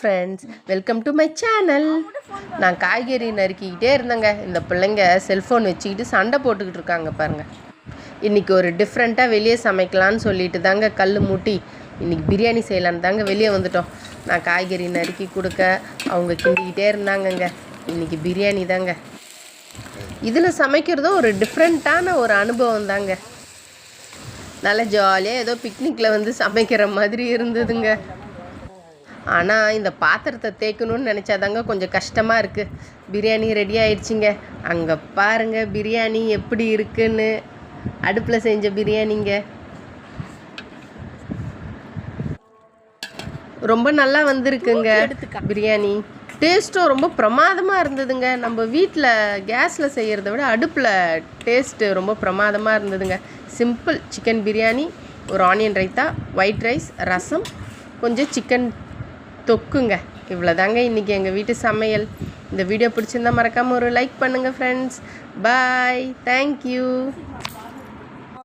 Friends, welcome to my channel. நான் காய்கறி நறுக்கிக்கிட்டே இருந்தேங்க. இந்த பிள்ளைங்க செல்ஃபோன் வச்சுக்கிட்டு சண்டை போட்டுக்கிட்டு இருக்காங்க பாருங்கள். இன்றைக்கி ஒரு டிஃப்ரெண்ட்டாக வெளியே சமைக்கலான்னு சொல்லிட்டு தாங்க கல் மூட்டி இன்றைக்கி பிரியாணி செய்யலான்னு தாங்க வெளியே வந்துட்டோம். நான் காய்கறி நறுக்கி கொடுக்க அவங்க கிண்டிக்கிட்டே இருந்தாங்கங்க. இன்றைக்கி பிரியாணி தாங்க. இதில் சமைக்கிறதும் ஒரு டிஃப்ரெண்ட்டான ஒரு அனுபவம் தாங்க. நல்லா ஜாலியாக ஏதோ பிக்னிக்கில் வந்து சமைக்கிற மாதிரி இருந்ததுங்க. ஆனால் இந்த பாத்திரத்தை தேய்க்கணும்னு நினச்சாதாங்க கொஞ்சம் கஷ்டமாக இருக்குது. பிரியாணி ரெடி ஆயிடுச்சிங்க. அங்கே பாருங்கள் பிரியாணி எப்படி இருக்குன்னு. அடுப்பில் செஞ்ச பிரியாணிங்க. ரொம்ப நல்லா வந்திருக்குங்க பிரியாணி. டேஸ்ட்டும் ரொம்ப பிரமாதமாக இருந்ததுங்க. நம்ம வீட்டில் கேஸில் செய்கிறத விட அடுப்பில் டேஸ்ட்டு ரொம்ப பிரமாதமாக இருந்ததுங்க. சிம்பிள் சிக்கன் பிரியாணி, ஒரு ஆனியன் ரைத்தா, ஒயிட் ரைஸ், ரசம், கொஞ்சம் சிக்கன் தொக்குங்க. இவ்வளோதாங்க இன்றைக்கி எங்கள் வீட்டு சமையல். இந்த வீடியோ பிடிச்சிருந்தா மறக்காமல் ஒரு லைக் பண்ணுங்கள் ஃப்ரெண்ட்ஸ். பாய், தேங்க்யூ.